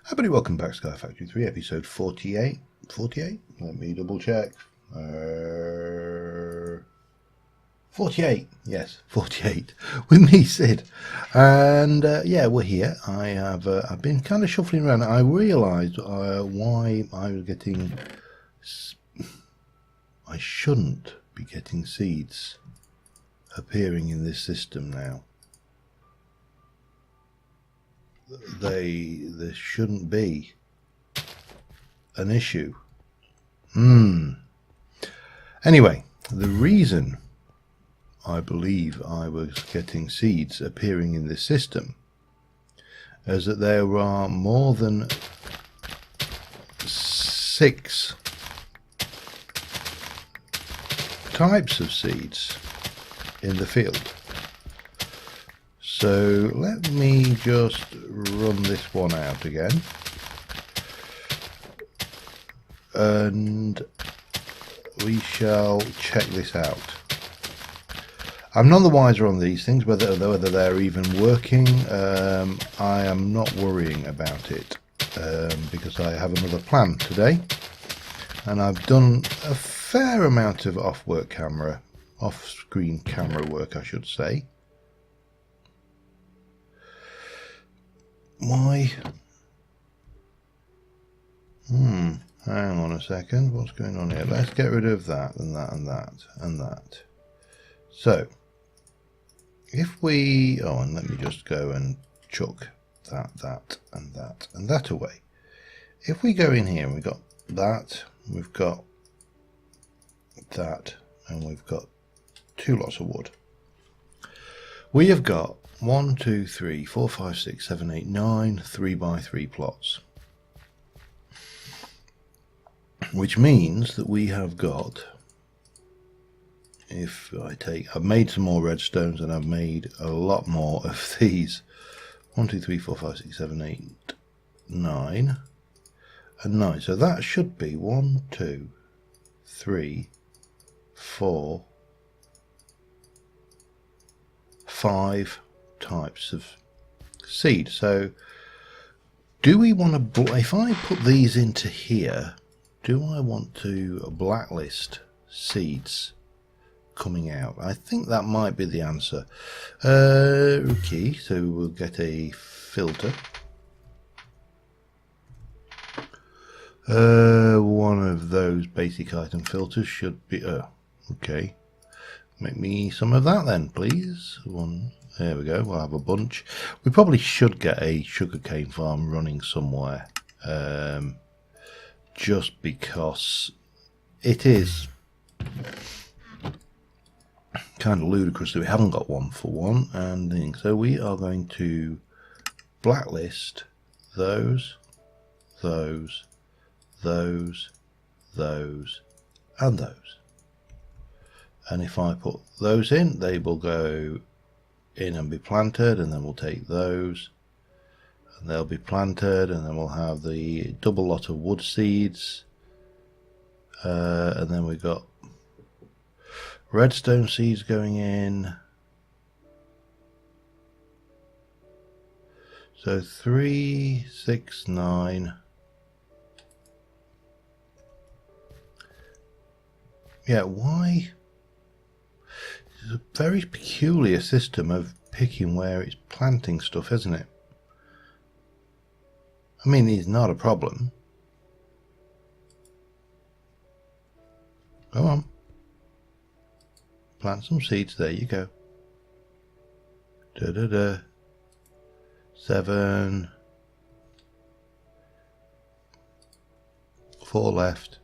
Everybody, welcome back to Sky Factory 3, episode 48. 48? Let me double check. 48. Yes, 48. With me, Sid. And yeah, we're here. I've been kind of shuffling around. I realised why I was getting... I shouldn't be getting seeds appearing in this system now. There shouldn't be an issue. Anyway, the reason I believe I was getting seeds appearing in this system is that there are more than 6 types of seeds in the field. So let me just run this one out again, and we shall check this out. I'm none the wiser on these things, whether they're even working. I am not worrying about it because I have another plan today, and I've done a fair amount of off-screen camera work, I should say. Why? Hang on a second. What's going on here? Let's get rid of that and that and that and that. So, if we... Oh, and let me just go and chuck that and that away. If we go in here and we've got that, we've got that, and we've got 2 lots of wood. We have got 1, 2, 3, 4, 5, 6, 7, 8, 9 3x3 plots, which means that we have got, if I take, I've made some more redstones and I've made a lot more of these. 1, 2, 3, 4, 5, 6, 7, 8, 9 and 9. So that should be 1, 2, 3, 4, 5 types of seed. So do we want to, if I put these into here, do I want to blacklist seeds coming out? I think that might be the answer. Okay, so we'll get a filter. One of those basic item filters should be okay. Make me some of that then, please. One. There we go. We'll have a bunch. We probably should get a sugarcane farm running somewhere, just because it is kind of ludicrous that we haven't got one for one. And so we are going to blacklist those, and those. And if I put those in, they will go in and be planted, and then we'll take those and they'll be planted, and then we'll have the double lot of wood seeds, and then we've got redstone seeds going in. So 3, 6, 9. Yeah, why? It's a very peculiar system of picking where it's planting stuff, isn't it? I mean, it's not a problem. Go on. Plant some seeds, there you go. 7. 4 left.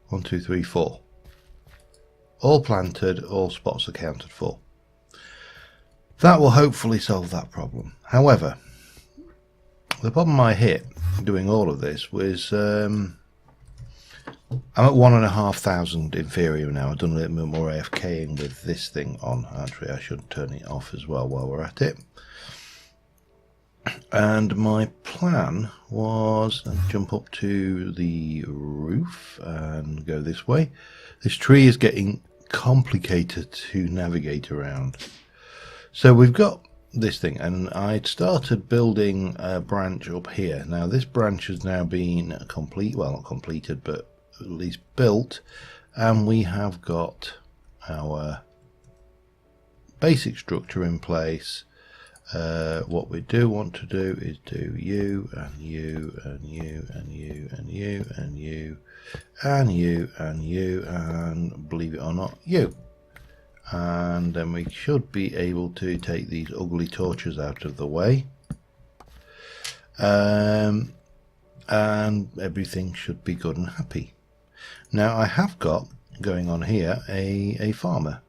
1, 2, 3, 4. All planted, all spots accounted for. That will hopefully solve that problem. However, the problem I hit doing all of this was I'm at 1,500 Inferium now. I've done a little bit more AFKing with this thing on. Actually, I should turn it off as well while we're at it. And my plan was to jump up to the roof and go this way. This tree is getting complicated to navigate around. So we've got this thing, and I'd started building a branch up here. Now this branch has now been complete, well not completed, but at least built, and we have got our basic structure in place. What we do want to do is do you and you and you and you and you and you and you and you and believe it or not, you. And then we should be able to take these ugly torches out of the way, and everything should be good and happy. Now I have got going on here a farmer.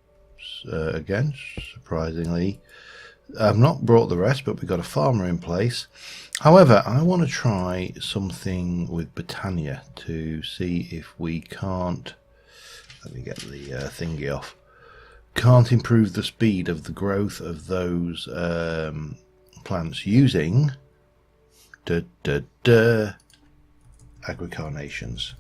Again, surprisingly, I've not brought the rest, but we've got a farmer in place. However, I want to try something with Botania to see if we can't, let me get the thingy off, can't improve the speed of the growth of those plants using agricarnations.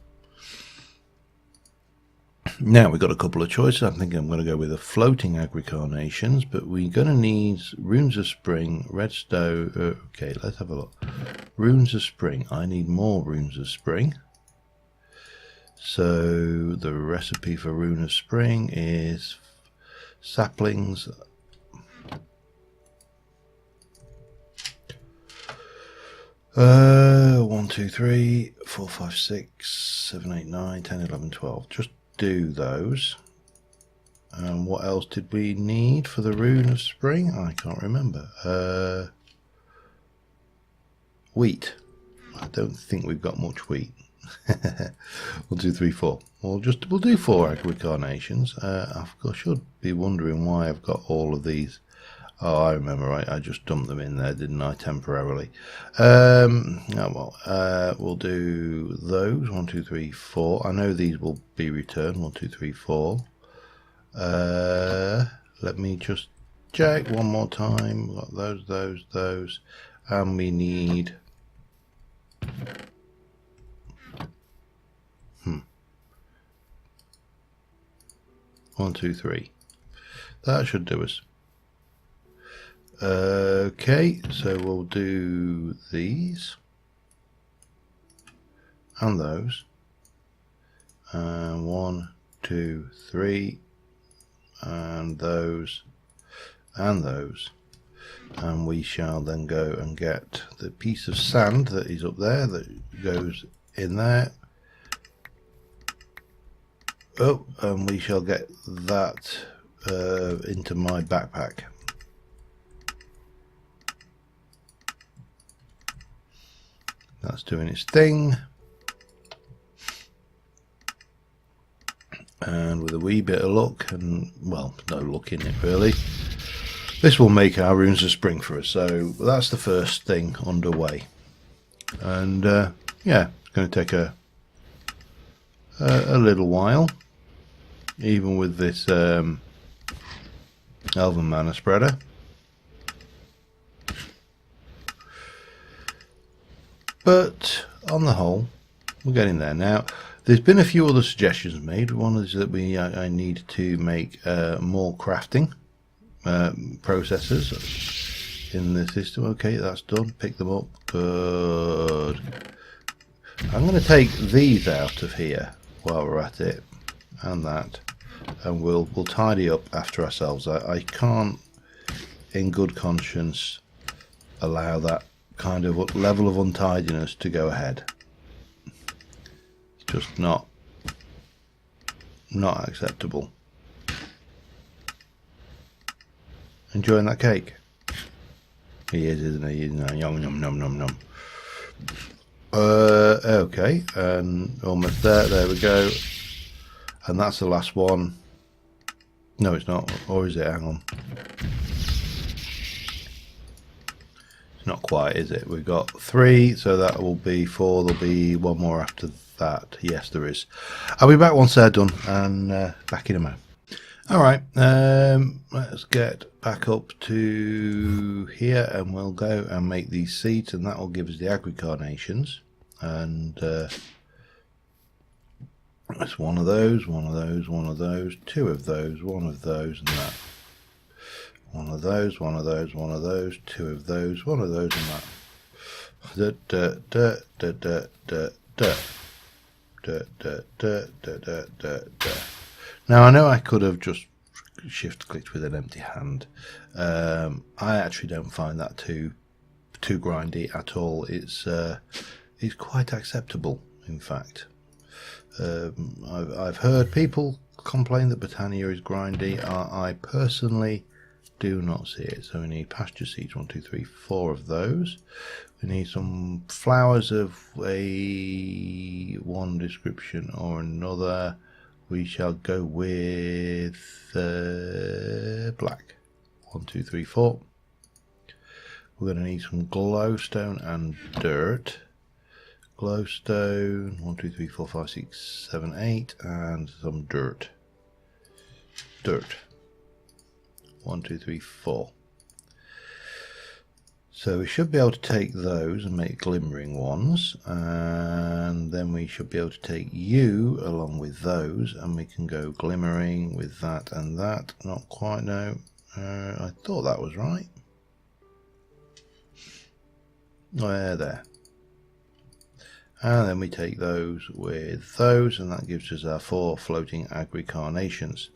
Now we've got a couple of choices. I think I'm going to go with the floating agricarnations, but we're going to need runes of spring, redstone. Okay, let's have a look. Runes of spring. I need more runes of spring. So the recipe for rune of spring is saplings. 1, 2, 3, 4, 5, 6, 7, 8, 9, 10, 11, 12. Just do those. And what else did we need for the rune of spring? I can't remember. Wheat. I don't think we've got much wheat. 1, 2, 3, 4. We'll do 4 agricarnations. I should be wondering why I've got all of these. Oh, I remember, right? I just dumped them in there, didn't I, temporarily? Oh well. We'll do those. 1, 2, 3, 4. I know these will be returned. 1, 2, 3, 4. Let me just check one more time. We've got those, and we need. 1, 2, 3. That should do us. Okay, so we'll do these and those, and 1, 2, 3, and those and those, and we shall then go and get the piece of sand that is up there that goes in there. Oh, and we shall get that into my backpack. That's doing its thing. And with a wee bit of luck, and well, no luck in it really, this will make our runes of spring for us. So that's the first thing underway. And yeah, it's going to take a little while, even with this Elven mana spreader. But on the whole, we're getting there. Now, there's been a few other suggestions made. One is that I need to make more crafting processors in the system. Okay, that's done. Pick them up. Good. I'm going to take these out of here while we're at it, and that, and we'll tidy up after ourselves. I can't, in good conscience, allow that kind of level of untidiness to go ahead. It's just not acceptable. Enjoying that cake? He is, isn't he? Yum yum yum yum yum. Okay, and almost there. There we go. And that's the last one. No, it's not. Or is it? Hang on. Not quite, is it? We've got 3, so that will be 4. There'll be one more after that. Yes, there is. I'll be back once they're done, and back in a moment. Alright, let's get back up to here, and we'll go and make these seeds, and that will give us the agricarnations. And that's one of those, 2 of those, 1 of those, and that. One of those, one of those, one of those, two of those, one of those, and that. Now I know I could have just shift clicked with an empty hand. I actually don't find that too grindy at all. It's quite acceptable, in fact. I've heard people complain that Britannia is grindy. I personally do not see it. So we need pasture seeds, 1, 2, 3, 4 of those. We need some flowers of one description or another. We shall go with black. 1, 2, 3, 4. We're going to need some glowstone and dirt. Glowstone, 1, 2, 3, 4, 5, 6, 7, 8, and some dirt. Dirt. 1, 2, 3, 4. So we should be able to take those and make glimmering ones, and then we should be able to take you along with those, and we can go glimmering with that and that. Not quite, no. I thought that was right. There. And then we take those with those, and that gives us our 4 floating agri-carnations.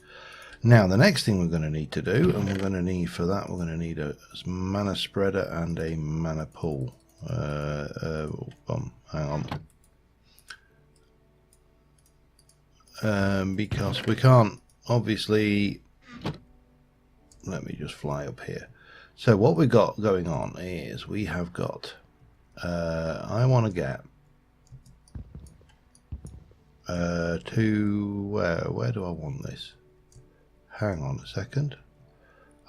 Now the next thing we're going to need to do, and we're going to need for that, we're going to need a mana spreader and a mana pool. Hang on. Because we can't, obviously, let me just fly up here. So what we've got going on is we have got, I want to get to, where do I want this? Hang on a second.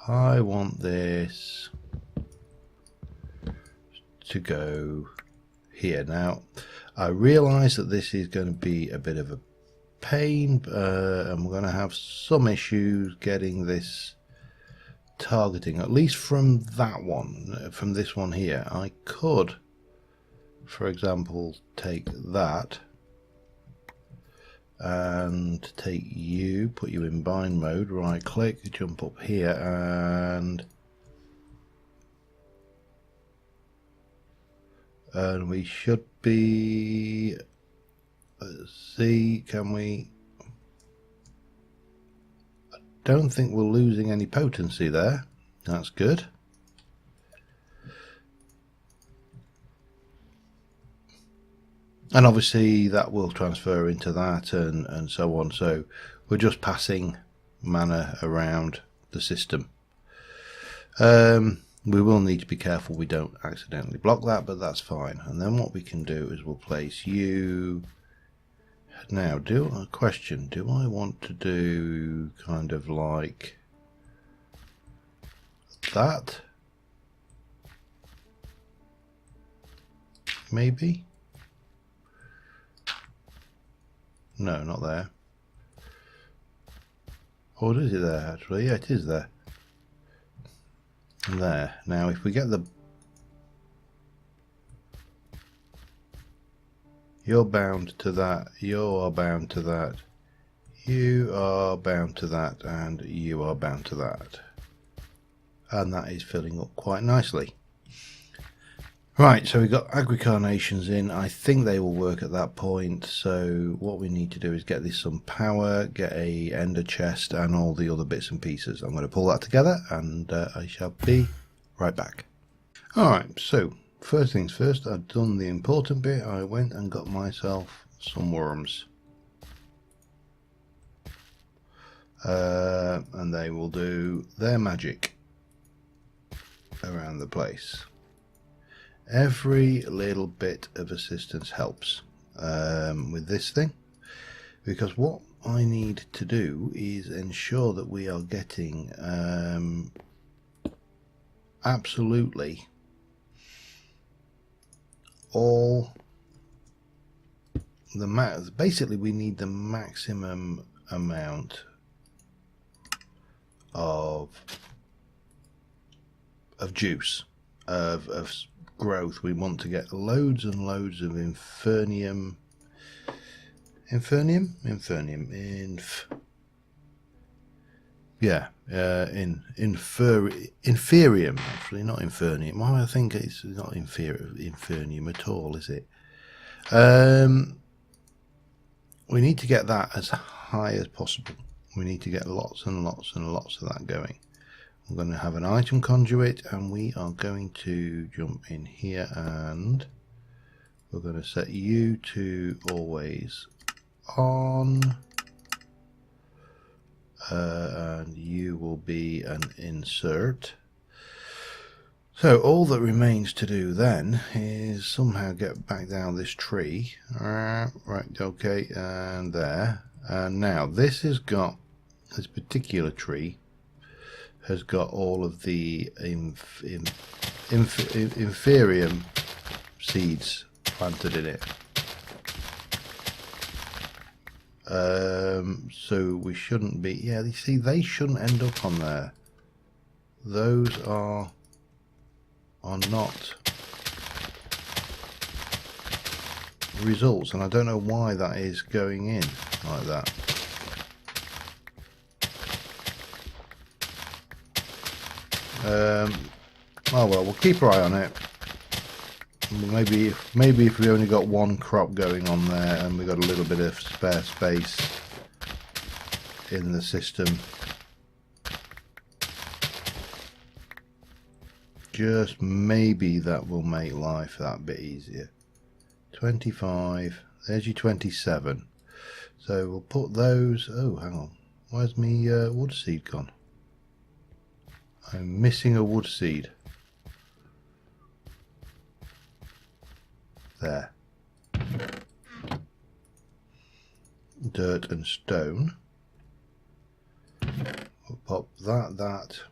I want this to go here. Now, I realise that this is going to be a bit of a pain, and we're going to have some issues getting this targeting, at least from that one, from this one here. I could, for example, take that and take you, put you in bind mode, right click, jump up here, and we should be, let's see, can we, I don't think we're losing any potency there. That's good. And obviously that will transfer into that and so on. So we're just passing mana around the system. We will need to be careful we don't accidentally block that, but that's fine. And then what we can do is we'll place you. Now, do I want to do kind of like that? Maybe? No, not there. Or is it there actually? Yeah, it is there. There. Now if we get the... You're bound to that, you are bound to that, you are bound to that, and you are bound to that. And that is filling up quite nicely. Right, so we've got agri-carnations in. I think they will work at that point. So what we need to do is get this some power, get a ender chest, and all the other bits and pieces. I'm going to pull that together, and I shall be right back. Alright, so first things first, I've done the important bit. I went and got myself some worms. And they will do their magic around the place. Every little bit of assistance helps with this thing, because what I need to do is ensure that we are getting absolutely all the basically we need the maximum amount of juice of growth. We want to get loads and loads of Inferium. Yeah, Inferium, actually, not Infernium. Why I think it's not Infernium at all, is it? We need to get that as high as possible. We need to get lots and lots and lots of that going. We're going to have an item conduit, and we are going to jump in here, and we're going to set you to always on. And you will be an insert. So all that remains to do then is somehow get back down this tree. Right, okay, and there. And now this particular tree has got all of the Inferium seeds planted in it. So we shouldn't be, yeah, you see, they shouldn't end up on there. Those are not results, and I don't know why that is going in like that. Oh well, we'll keep our eye on it. Maybe if we only got one crop going on there and we got a little bit of spare space in the system, just maybe that will make life that bit easier. 25, there's your 27. So we'll put those. Oh, hang on, where's me wood seed gone? I'm missing a wood seed. There. Dirt and stone. We'll pop that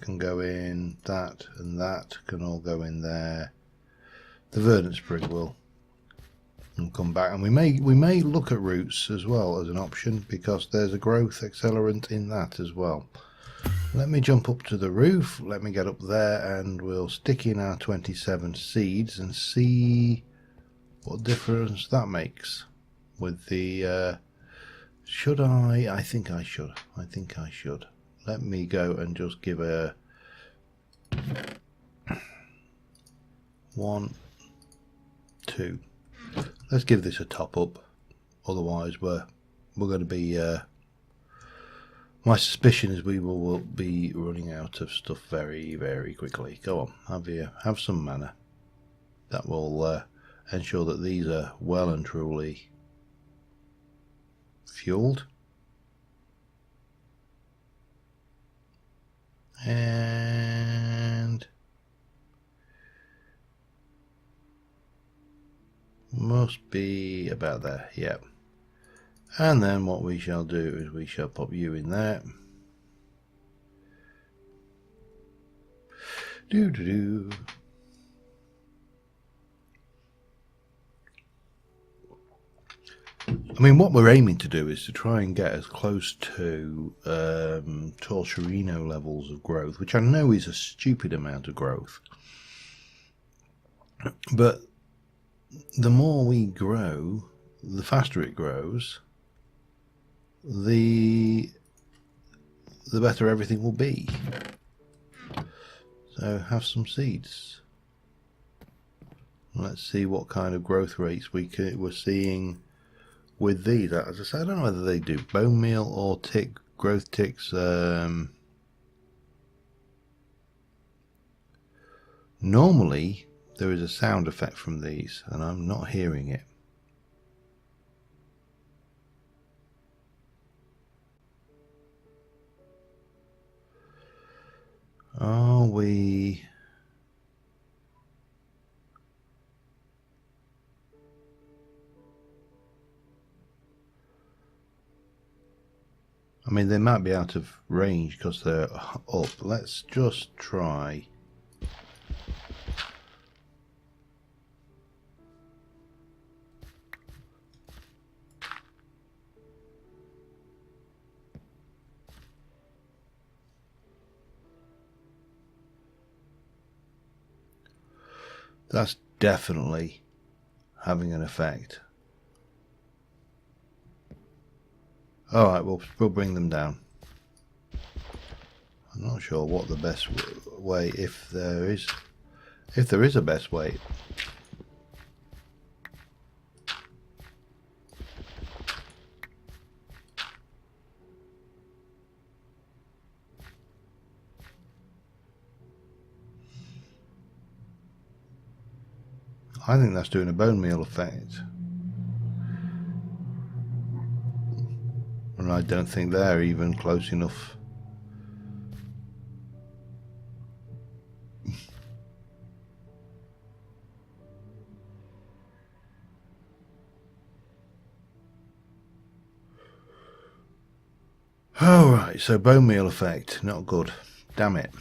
can go in, that and that can all go in there. The verdant sprig will come back, and we may look at roots as well as an option, because there's a growth accelerant in that as well. Let me jump up to the roof, let me get up there, and we'll stick in our 27 seeds and see what difference that makes with the should I think I should let me go and just give a 1 2. Let's give this a top up, otherwise we're going to be my suspicion is we will be running out of stuff very, very quickly. Go on, have some mana. That will ensure that these are well and truly fueled. And must be about there, yeah. And then what we shall do is we shall pop you in there. I mean, what we're aiming to do is to try and get as close to Torturino levels of growth, which I know is a stupid amount of growth. But the more we grow, the faster it grows, the better everything will be. So have some seeds. Let's see what kind of growth rates we're seeing with these. As I say, I don't know whether they do bone meal or growth ticks. Normally there is a sound effect from these, and I'm not hearing it. Are we? I mean, they might be out of range because they're up. Let's just try. That's definitely having an effect. Alright, we'll bring them down. I'm not sure what the best way, if there is a best way. I think that's doing a bone meal effect. And I don't think they're even close enough. Alright, so bone meal effect, not good. Damn it.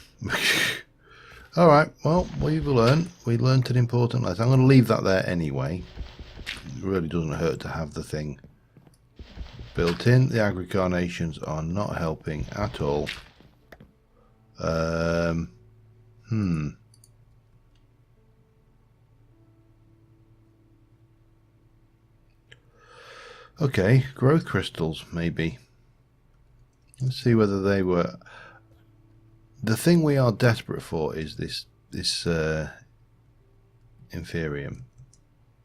Alright, well, we learned an important lesson. I'm going to leave that there anyway. It really doesn't hurt to have the thing built in. The agricarnations are not helping at all. Okay, growth crystals, maybe. Let's see whether they were... The thing we are desperate for is this Inferium.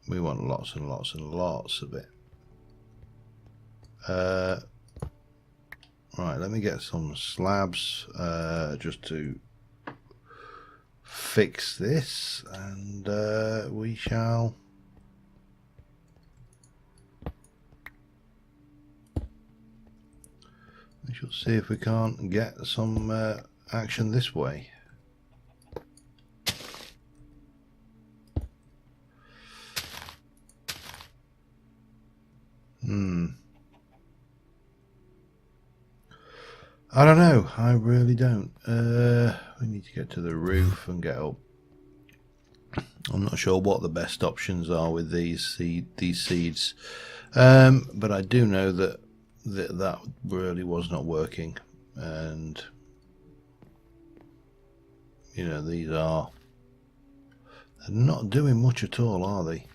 We want lots and lots and lots of it. Right, let me get some slabs just to fix this, and we shall see if we can't get some action this way. I don't know. I really don't. We need to get to the roof and get up. I'm not sure what the best options are with these seeds, but I do know that that really was not working, and you know, they're not doing much at all, are they?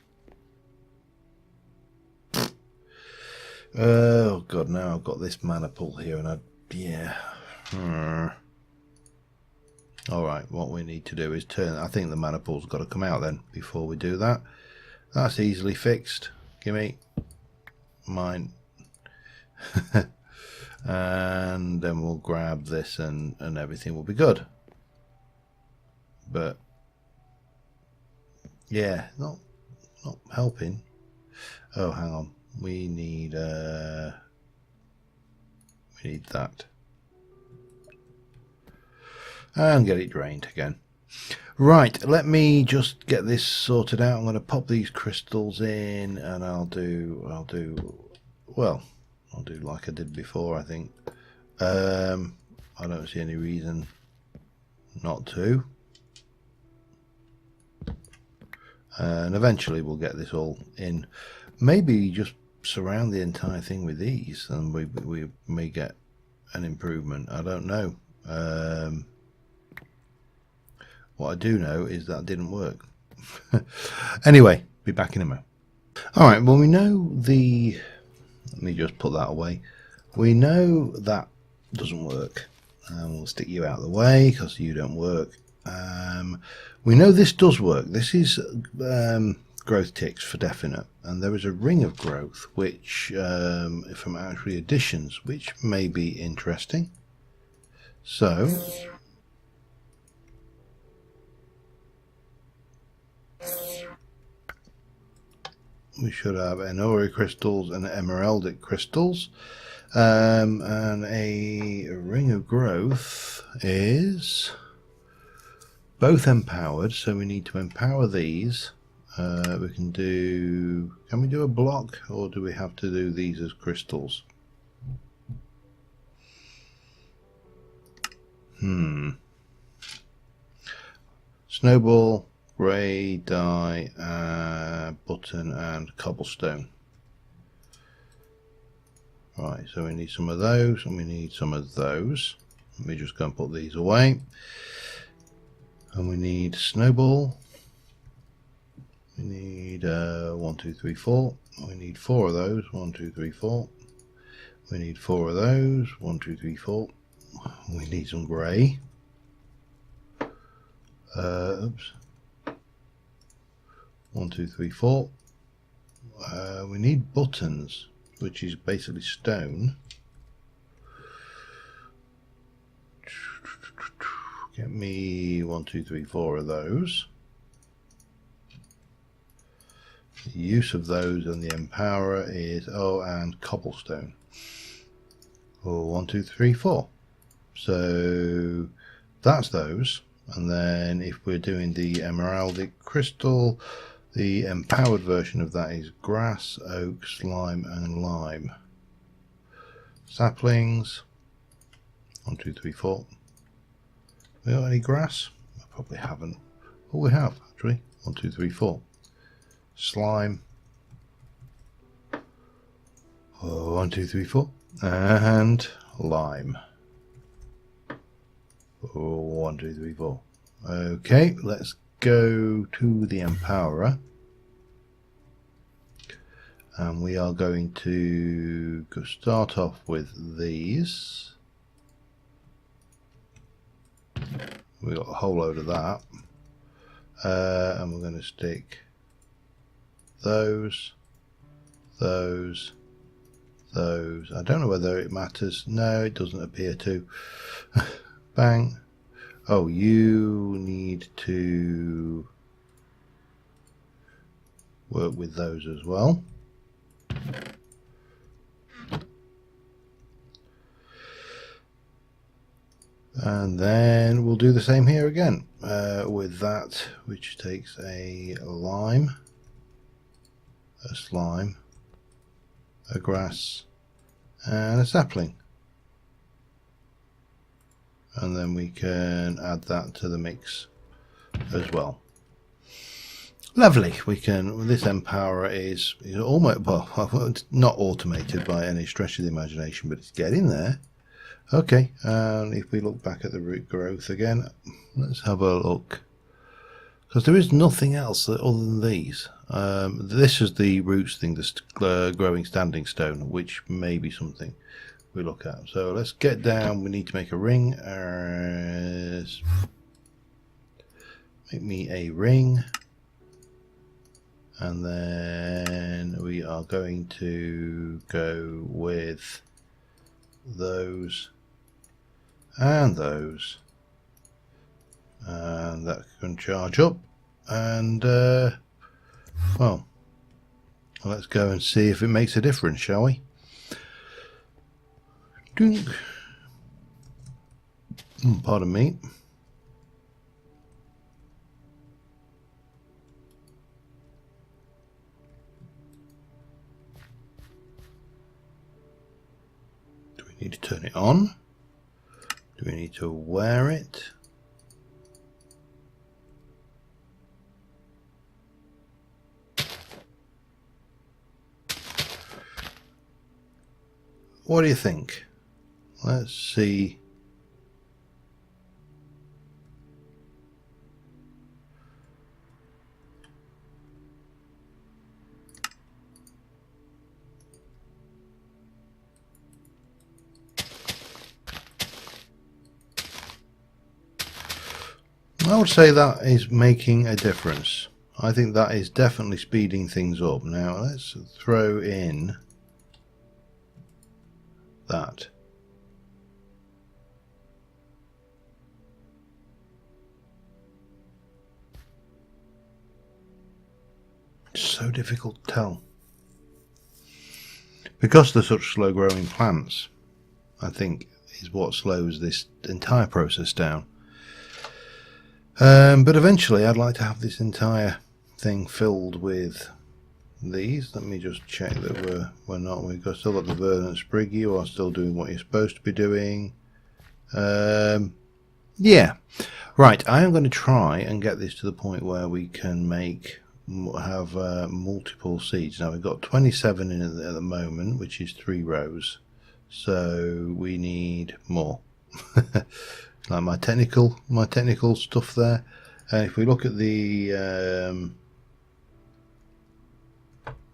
Oh god, now I've got this mana pull here, and yeah. Alright, what we need to do is turn... I think the mana pool's got to come out then before we do that. That's easily fixed. Gimme mine. And then we'll grab this and everything will be good. But yeah, not helping. Oh, hang on. We need that. And get it drained again. Right, let me just get this sorted out. I'm going to pop these crystals in, and I'll do like I did before, I think. I don't see any reason not to. And eventually we'll get this all in. Maybe just surround the entire thing with these, and we may get an improvement. I don't know. What I do know is that didn't work. Anyway, be back in a moment. Alright, well, we know the... Let me just put that away. We know that doesn't work. And we'll stick you out of the way because you don't work. We know this does work. This is growth ticks for definite. And there is a ring of growth, which from actually additions, which may be interesting. So... we should have Enori crystals and emeraldic crystals. And a ring of growth is both empowered, so we need to empower these. We can we do a block, or do we have to do these as crystals? Snowball, grey dye, button and cobblestone. Right, so we need some of those and we need some of those. Let me just go and put these away. And we need snowball. We need 1, 2, 3, 4. We need 4 of those. 1, 2, 3, 4. We need 4 of those. 1, 2, 3, 4. we need some grey. Oops. 1, 2, 3, 4. We need buttons, which is basically stone. Get me 1, 2, 3, 4 of those. The use of those and the empowerer is, oh, and cobblestone. Oh, 1, 2, 3, 4. So that's those. And then if we're doing the emeraldic crystal, the empowered version of that is grass, oak, slime, and lime. Saplings. 1, 2, 3, 4. We got any grass? I probably haven't. Oh, we have actually. 1, 2, 3, 4. Slime. Oh, 1, 2, 3, 4. And lime. Oh, 1, 2, 3, 4. Okay, let's go to the empowerer. And we are going to start off with these. We've got a whole load of that. And we're going to stick those. I don't know whether it matters. No, it doesn't appear to. Bang. Oh, you need to work with those as well. And then we'll do the same here again with that, which takes a lime, a slime, a grass, and a sapling. And then we can add that to the mix as well. Lovely. We can. This empowerer is almost, well, it's not automated by any stretch of the imagination, but it's getting there. Okay, and if we look back at the root growth again, let's have a look, because there is nothing else other than these. This is the roots thing, the growing standing stone, which may be something we look at. So let's get down. We need to make a ring. Make me a ring, and then we are going to go with those and those, and that can charge up. And well, let's go and see if it makes a difference, shall we? Dunk. Pardon me. Do we need to turn it on? Do we need to wear it? What do you think? Let's see. I would say that is making a difference. I think that is definitely speeding things up. Now let's throw in that. It's so difficult to tell. Because they're such slow growing plants, I think is what slows this entire process down. But eventually I'd like to have this entire thing filled with these. Let me just check that we're not. We've still got the verdant sprig. You are still doing what you're supposed to be doing. Yeah. Right, I am going to try and get this to the point where we can have multiple seeds. Now we've got 27 in it at the moment, which is 3 rows. So we need more. Like my technical stuff there. If we look at the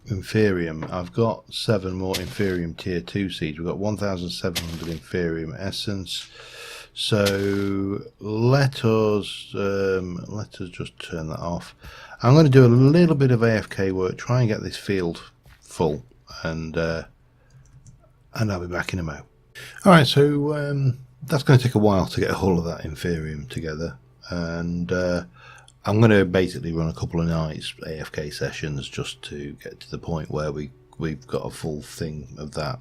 Inferium. I've got 7 more Inferium tier 2 seeds. We've got 1,700 Inferium essence. So let us just turn that off. I'm going to do a little bit of AFK work, try and get this field full, and I'll be back in a mo. Alright, so that's going to take a while to get all of that Inferium together, and I'm going to basically run a couple of nights AFK sessions just to get to the point where we've got a full thing of that.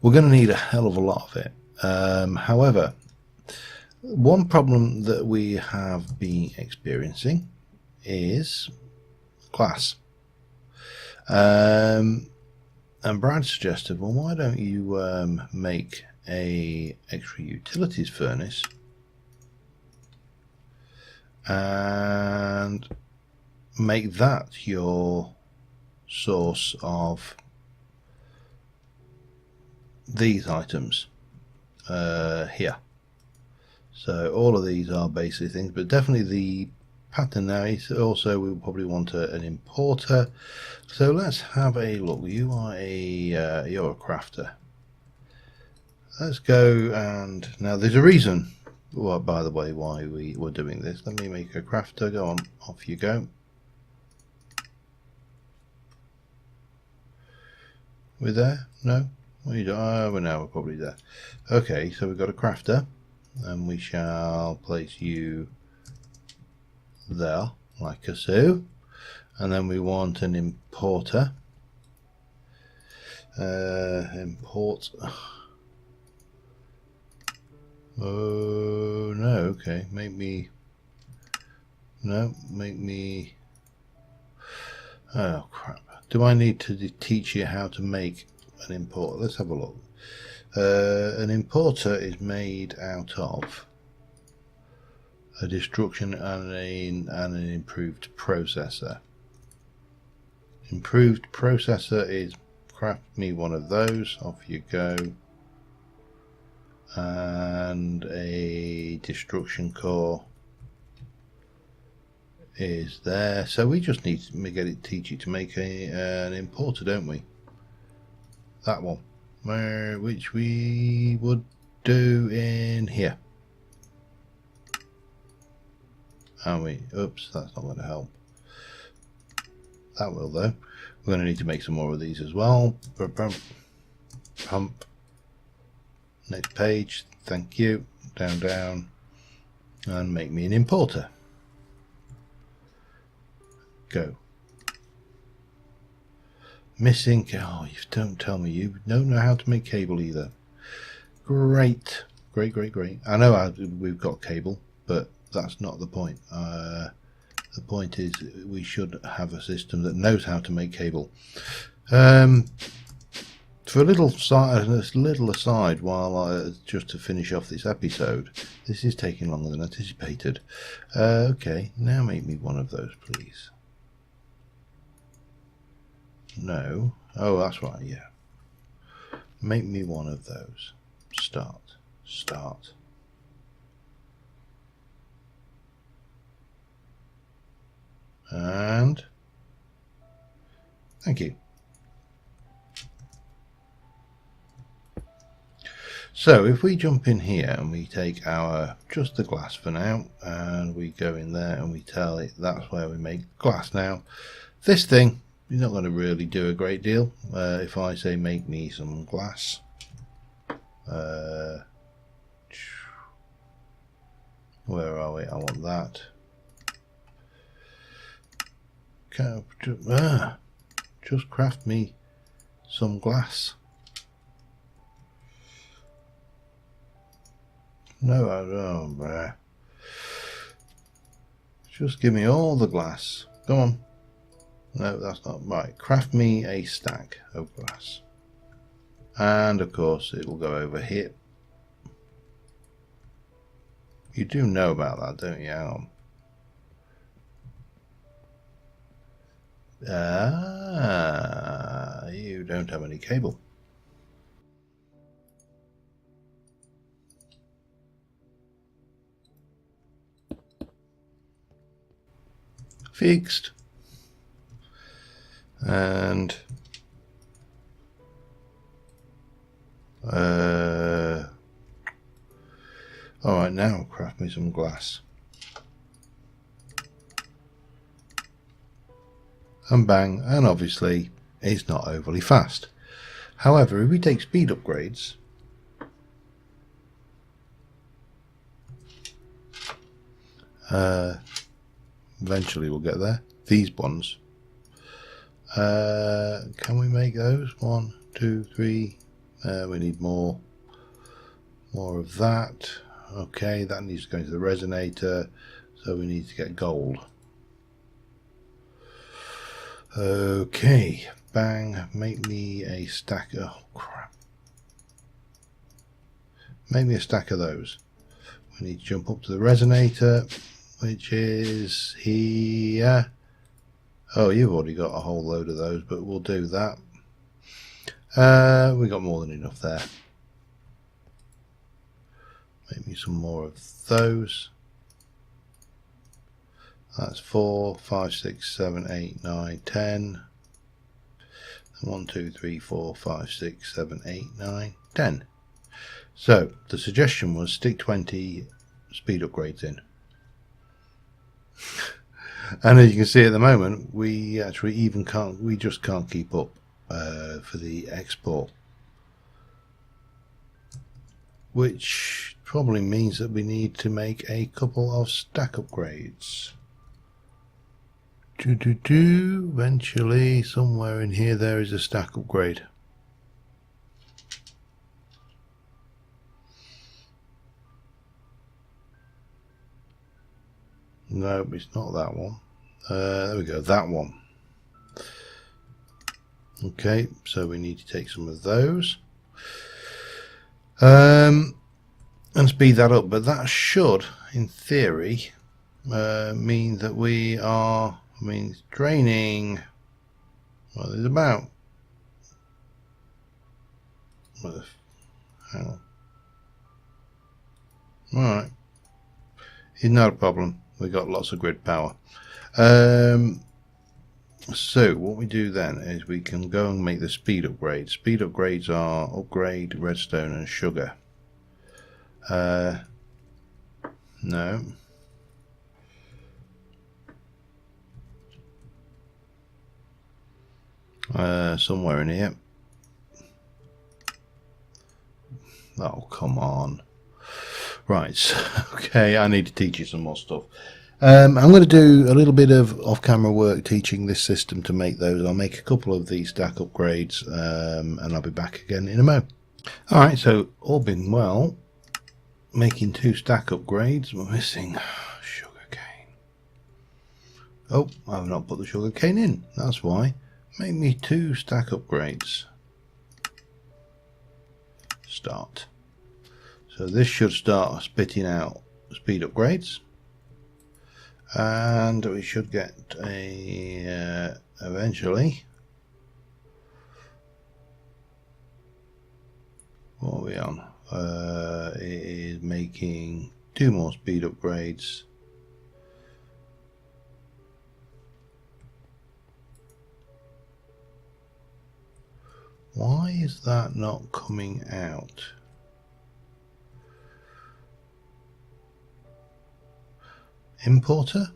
We're going to need a hell of a lot of it. However, one problem that we have been experiencing is glass. And Brad suggested, well, why don't you make a extra utilities furnace and make that your source of these items here. So all of these are basic things, but definitely the pattern now is also, we'll probably want an importer. So let's have a look. You are you're a crafter. Let's go, and now there's a reason, well, by the way, why we were doing this. Let me make a crafter. Go on, off you go. We're there? No? What are you doing? Oh, well, now we're probably there. Okay, so we've got a crafter, and we shall place you there, like so. And then we want an importer. Import. Oh no, okay. Make me. Oh crap. Do I need to teach you how to make an importer? Let's have a look. An importer is made out of a destruction and an improved processor. Improved processor is craft me one of those. Off you go. And a destruction core is there. So we just need to teach you to make an importer, don't we? That one, which we would do in here. And we, oops, that's not going to help. That will though. We're going to need to make some more of these as well. Pump. Next page, thank you. Down, and make me an importer. Go. Missing. Oh, you don't tell me you don't know how to make cable either. Great. I know we've got cable, but that's not the point. The point is we should have a system that knows how to make cable. For a little aside, while just to finish off this episode, this is taking longer than anticipated. Okay, now make me one of those, please. No. Oh, that's right, yeah. Make me one of those. Start. And thank you. So if we jump in here and we take just the glass for now, and we go in there and we tell it that's where we make glass now, this thing is not going to really do a great deal. If I say make me some glass, where are we? I want that. Just craft me some glass. No, I don't. Just give me all the glass. Come on. No, that's not right. Craft me a stack of glass. And of course it will go over here. You do know about that, don't you? Hang on. You don't have any cable. Fixed. And alright, now craft me some glass. And bang, and obviously it's not overly fast. However, if we take speed upgrades, eventually we'll get there. These ones, can we make those? 1, 2, 3. We need more of that. Okay, that needs to go into the resonator, so we need to get gold. Okay, bang, make me a stack. Oh crap, make me a stack of those. We need to jump up to the resonator, which is here. Oh, you've already got a whole load of those, but we'll do that. We got more than enough there. Make me some more of those. That's 4, 5, 6, 7, 8, 9, 10. 1, 2, 3, 4, 5, 6, 7, 8, 9, 10. So the suggestion was stick 20 speed upgrades in. And as you can see at the moment, we actually we just can't keep up for the export, which probably means that we need to make a couple of stack upgrades. Eventually, somewhere in here, there is a stack upgrade. No, it's not that one. There we go, that one. Okay, so we need to take some of those and speed that up, but that should, in theory, mean that we are, draining, well, there's about, hang on. Alright, it's not a problem, we got lots of grid power. So what we do then is we can go and make the speed upgrades. Speed upgrades are upgrade redstone and sugar. No. Somewhere in here. Oh, come on. Right, okay, I need to teach you some more stuff. I'm going to do a little bit of off-camera work teaching this system to make those. I'll make a couple of these stack upgrades and I'll be back again in a mo. Alright, so all being well, making 2 stack upgrades. We're missing sugar cane. Oh, I've not put the sugar cane in, that's why. Make me 2 stack upgrades. Start. So this should start spitting out speed upgrades. And we should get a eventually, what are we on? It is making 2 more speed upgrades. Why is that not coming out? Importer?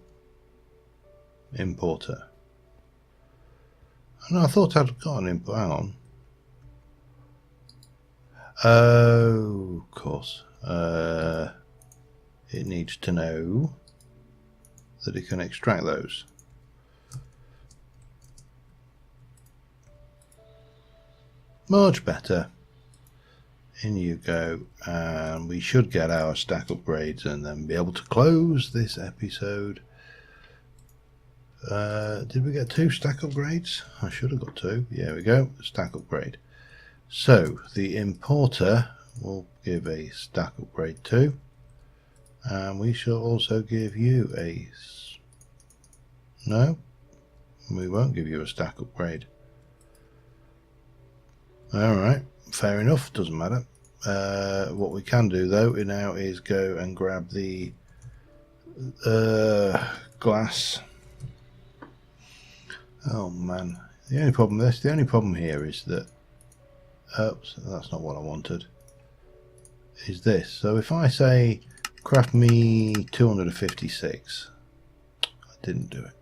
Importer. No, I thought I'd got an import. Hang on. Oh, of course. It needs to know that it can extract those. Much better. In you go, and we should get our stack upgrades and then be able to close this episode. Did we get 2 stack upgrades? I should have got 2. Yeah, we go. Stack upgrade. So the importer will give a stack upgrade too, and we shall also give you a. No, we won't give you a stack upgrade. Alright, fair enough, doesn't matter. What we can do though now is go and grab the glass. Oh man, The only problem here is that, oops, that's not what I wanted, is this. So if I say craft me 256, I didn't do it.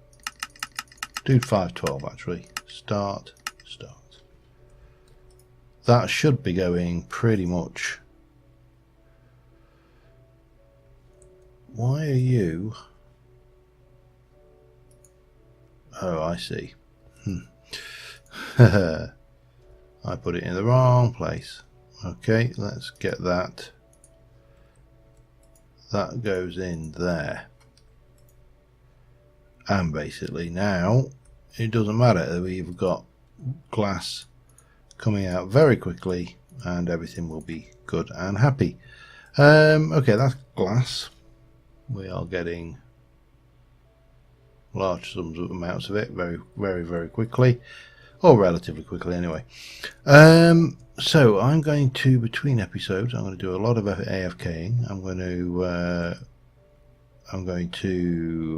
Do 512 actually. Start. That should be going pretty much. Why are you? Oh, I see. I put it in the wrong place. Okay, let's get that. That goes in there. And basically now it doesn't matter. We've got glass coming out very quickly and everything will be good and happy. Okay, that's glass. We are getting large amounts of it very quickly, or relatively quickly anyway. So I'm going to, between episodes, I'm going to do a lot of AFKing. I'm going to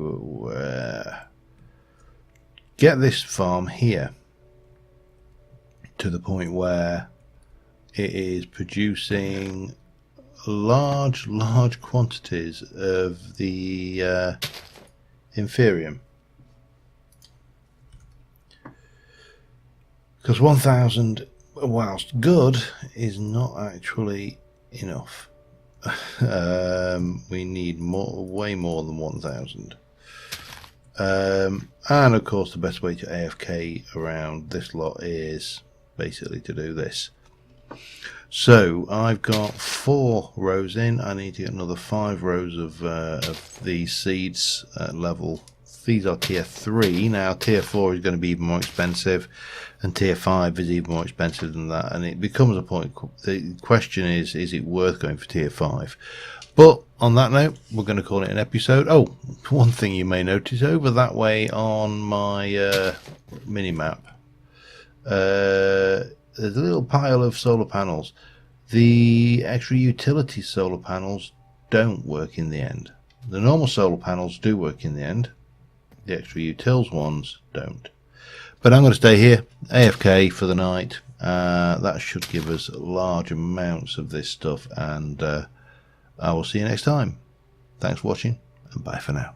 get this farm here to the point where it is producing large quantities of the Inferium, because 1000, whilst good, is not actually enough. We need way more than 1000. And of course the best way to AFK around this lot is basically to do this. So I've got 4 rows in. I need to get another 5 rows of these seeds at level. These are tier 3. Now tier 4 is going to be even more expensive, and tier 5 is even more expensive than that, and it becomes a point. The question is it worth going for tier 5? But on that note, we're going to call it an episode. Oh, one thing you may notice over that way on my mini-map, there's a little pile of solar panels. The extra utility solar panels don't work in the end. The normal solar panels do work in the end. The extra utils ones don't. But I'm going to stay here, AFK for the night. That should give us large amounts of this stuff, and I will see you next time. Thanks for watching, and bye for now.